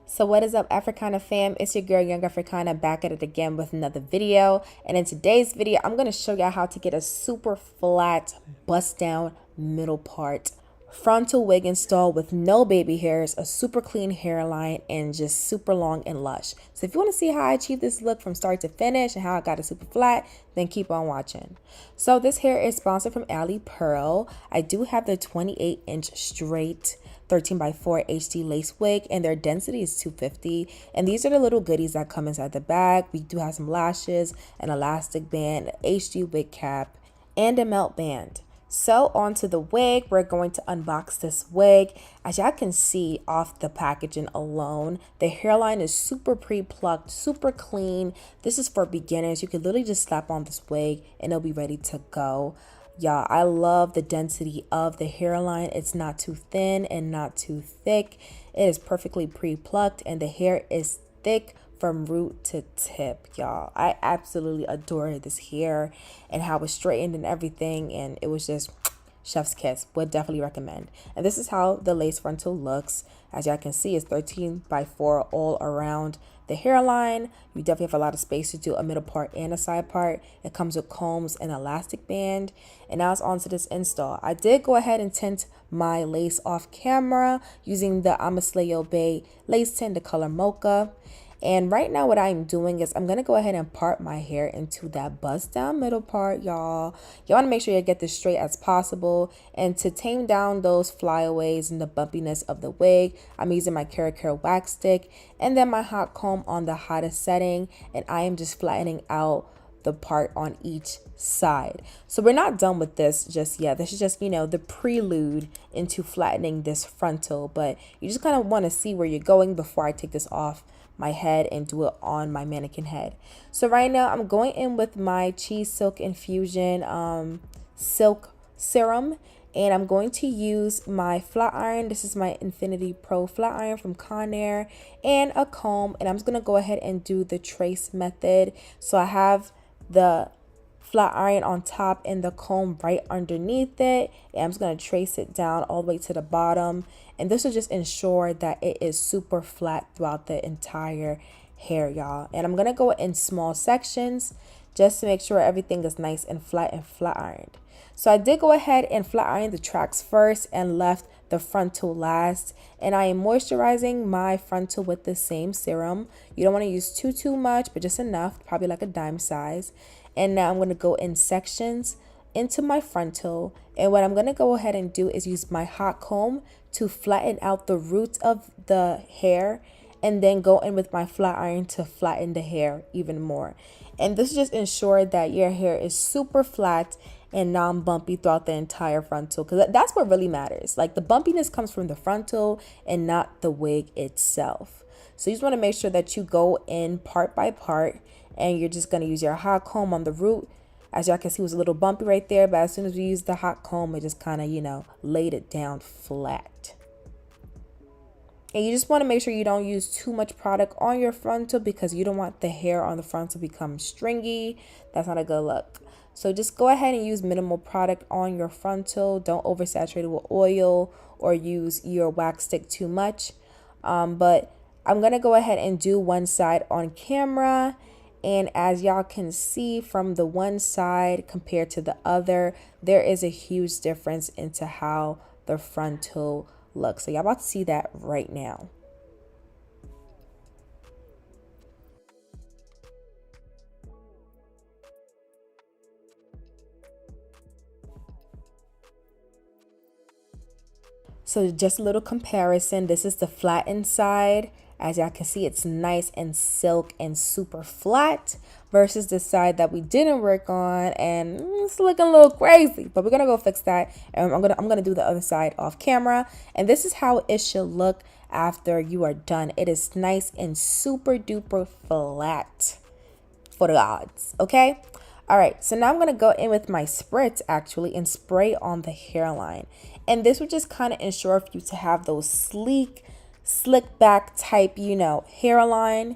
So what is up, Africana fam? It's your girl Young Africana back at it again with another video. And in today's video, I'm going to show y'all how to get a super flat bust down middle part frontal wig install with no baby hairs, a super clean hairline, and just super long and lush. So if you want to see how I achieved this look from start to finish and how I got it super flat, then keep on watching. So this hair is sponsored from AliPearl. I do have the 28-inch straight 13x4 HD lace wig, and their density is 250. And these are the little goodies that come inside the bag. We do have some lashes, an elastic band, an HD wig cap, and a melt band. So onto the wig, we're going to unbox this wig. As y'all can see off the packaging alone, the hairline is super pre-plucked, super clean. This is for beginners. You can literally just slap on this wig and it'll be ready to go. Y'all, I love the density of the hairline. It's not too thin and not too thick. It is perfectly pre-plucked and the hair is thick from root to tip, y'all. I absolutely adore this hair and how it's straightened and everything, and it was just chef's kiss. Would definitely recommend. And this is how the lace frontal looks. As y'all can see, it's 13x4 all around the hairline. You definitely have a lot of space to do a middle part and a side part. It comes with combs and elastic band. And now it's on to this install. I did go ahead and tint my lace off camera using the Amasleo Bay lace tint, the color mocha. And right now what I'm doing is I'm going to go ahead and part my hair into that bust down middle part, y'all. You want to make sure you get this straight as possible. And to tame down those flyaways and the bumpiness of the wig, I'm using my Care wax stick and then my hot comb on the hottest setting. And I am just flattening out the part on each side. So we're not done with this just yet. This is just, you know, the prelude into flattening this frontal. But you just kind of want to see where you're going before I take this off my head and do it on my mannequin head. So right now I'm going in with my Cheese Silk Infusion silk serum, and I'm going to use my flat iron. This is my Infinity Pro flat iron from Conair, and a comb, and I'm just gonna go ahead and do the trace method. So I have the flat iron on top and the comb right underneath it, and I'm just going to trace it down all the way to the bottom, and this will just ensure that it is super flat throughout the entire hair, y'all. And I'm going to go in small sections just to make sure everything is nice and flat ironed. So I did go ahead and flat iron the tracks first and left the frontal last, and I am moisturizing my frontal with the same serum. You don't want to use too much, but just enough, probably like a dime size. And now I'm going to go in sections into my frontal, and what I'm going to go ahead and do is use my hot comb to flatten out the roots of the hair, and then go in with my flat iron to flatten the hair even more. And this just ensures that your hair is super flat and non-bumpy throughout the entire frontal, because that's what really matters. Like, the bumpiness comes from the frontal and not the wig itself. So you just want to make sure that you go in part by part, and you're just going to use your hot comb on the root. As y'all can see, it was a little bumpy right there, but as soon as we used the hot comb, it just kind of, you know, laid it down flat. And you just want to make sure you don't use too much product on your frontal, because you don't want the hair on the frontal to become stringy. That's not a good look. So just go ahead and use minimal product on your frontal. Don't oversaturate it with oil or use your wax stick too much. But I'm going to go ahead and do one side on camera. And as y'all can see, from the one side compared to the other, there is a huge difference into how the frontal looks. So y'all about to see that right now. So just a little comparison. This is the flattened side. As y'all can see, it's nice and silk and super flat, versus the side that we didn't work on, and it's looking a little crazy. But we're gonna go fix that, and I'm gonna do the other side off camera. And this is how it should look after you are done. It is nice and super duper flat for the odds. Okay. All right, so now I'm going to go in with my spritz actually and spray on the hairline. And this would just kind of ensure for you to have those sleek, slick back type, you know, hairline.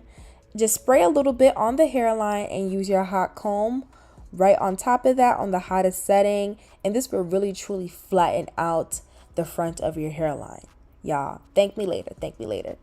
Just spray a little bit on the hairline and use your hot comb right on top of that on the hottest setting. And this will really truly flatten out the front of your hairline. Y'all, thank me later. Thank me later.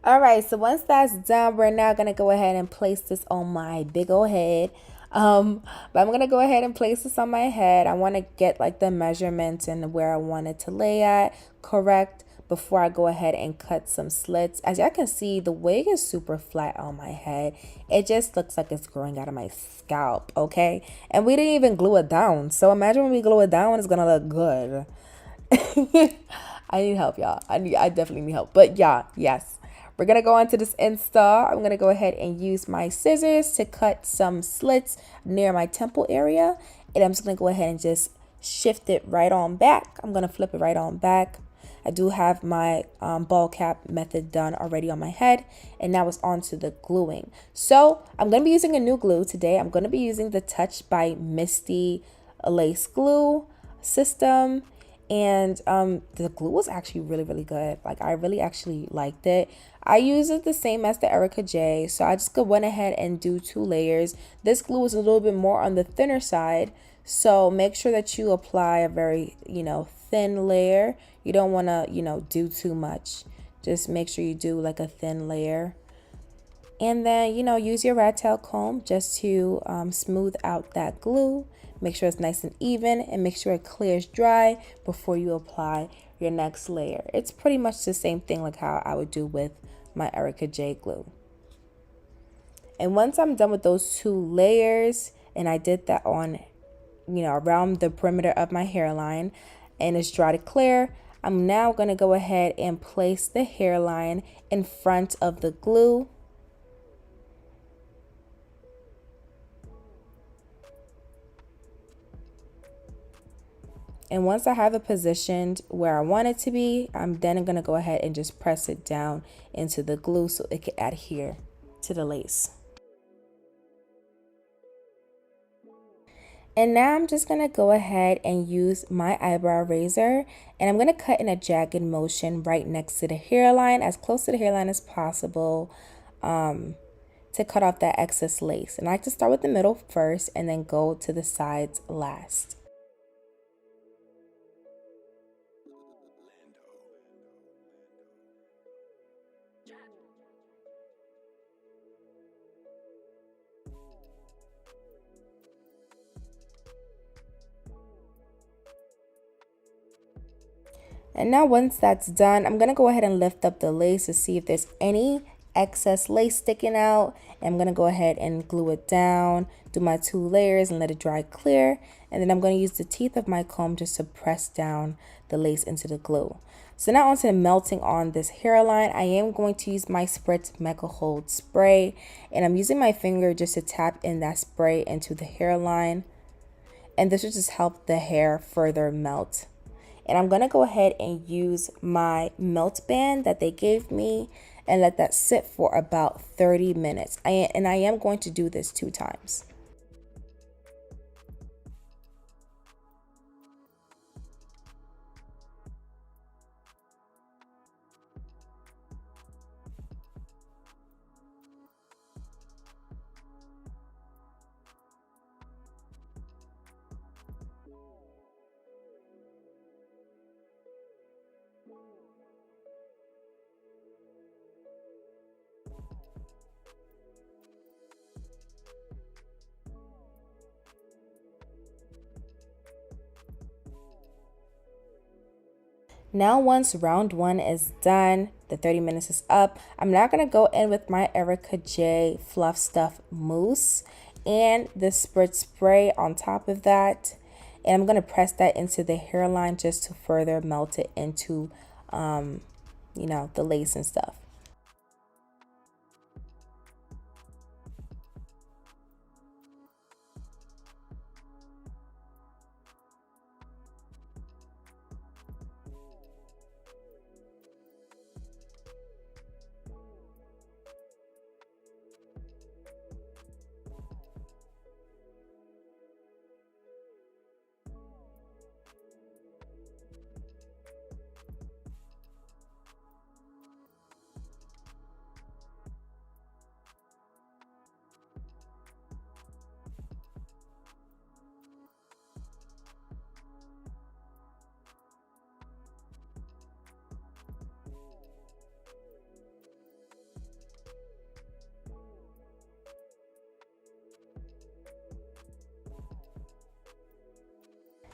All right, so once that's done, we're now gonna go ahead and place this on my big old head. But I'm gonna go ahead and place this on my head. I want to get like the measurements and where I want it to lay at correct before I go ahead and cut some slits. As y'all can see, the wig is super flat on my head. It just looks like it's growing out of my scalp, okay? And we didn't even glue it down. So imagine when we glue it down, it's gonna look good. I need help, y'all. I definitely need help. But yeah, yes. We're gonna go on to this install. I'm gonna go ahead and use my scissors to cut some slits near my temple area. And I'm just gonna go ahead and just shift it right on back. I'm gonna flip it right on back. I do have my ball cap method done already on my head, and now it's on to the gluing. So I'm going to be using a new glue today. I'm going to be using the Touch by Misty lace glue system, and the glue was actually really good. Like, I really actually liked it. I use it the same as the Erica J, so I just went ahead and do 2 layers. This glue is a little bit more on the thinner side, so make sure that you apply a very, thin layer. You don't want to, do too much. Just make sure you do like a thin layer. And then, use your rat tail comb just to smooth out that glue. Make sure it's nice and even, and make sure it clears dry before you apply your next layer. It's pretty much the same thing like how I would do with my Erica J glue. And once I'm done with those 2 layers, and I did that on, around the perimeter of my hairline, and it's dry to clear, I'm now going to go ahead and place the hairline in front of the glue. And once I have it positioned where I want it to be, I'm then going to go ahead and just press it down into the glue so it can adhere to the lace. And now I'm just going to go ahead and use my eyebrow razor, and I'm going to cut in a jagged motion right next to the hairline, as close to the hairline as possible, to cut off that excess lace. And I like to start with the middle first and then go to the sides last. And now once that's done, I'm going to go ahead and lift up the lace to see if there's any excess lace sticking out. And I'm going to go ahead and glue it down, do my 2 layers and let it dry clear. And then I'm going to use the teeth of my comb just to press down the lace into the glue. So now onto melting on this hairline, I am going to use my Spritz Mega Hold spray. And I'm using my finger just to tap in that spray into the hairline. And this will just help the hair further melt. And I'm going to go ahead and use my melt band that they gave me and let that sit for about 30 minutes. I am going to do this 2 times. Now once round 1 is done, the 30 minutes is up, I'm now going to go in with my Erica J Fluff Stuff Mousse and the Spritz spray on top of that. And I'm going to press that into the hairline just to further melt it into, the lace and stuff.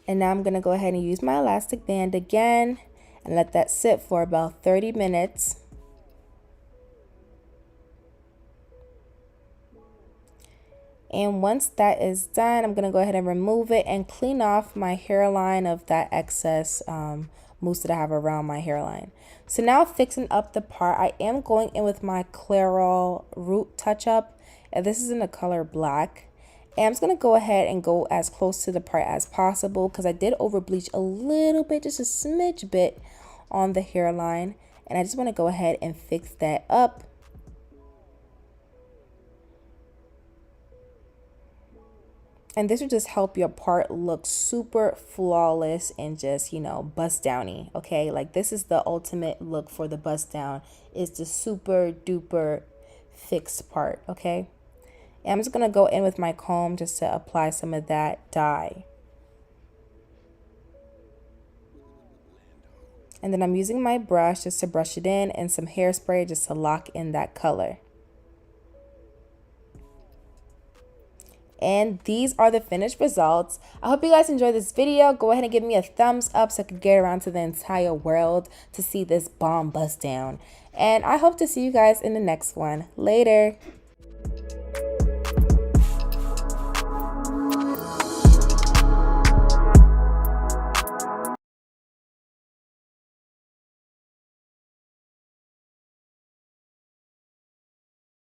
And now I'm going to go ahead and use my elastic band again and let that sit for about 30 minutes. And once that is done, I'm going to go ahead and remove it and clean off my hairline of that excess mousse that I have around my hairline. So now fixing up the part, I am going in with my Clairol Root Touch Up. And this is in the color black. And I'm just going to go ahead and go as close to the part as possible because I did over bleach a little bit, just a smidge bit on the hairline. And I just want to go ahead and fix that up. And this will just help your part look super flawless and just, you know, bust downy, okay? Like this is the ultimate look for the bust down. It's the super duper fixed part, okay? And I'm just gonna go in with my comb just to apply some of that dye. And then I'm using my brush just to brush it in and some hairspray just to lock in that color. And these are the finished results. I hope you guys enjoyed this video. Go ahead and give me a thumbs up so I could get around to the entire world to see this bomb bust down. And I hope to see you guys in the next one. Later.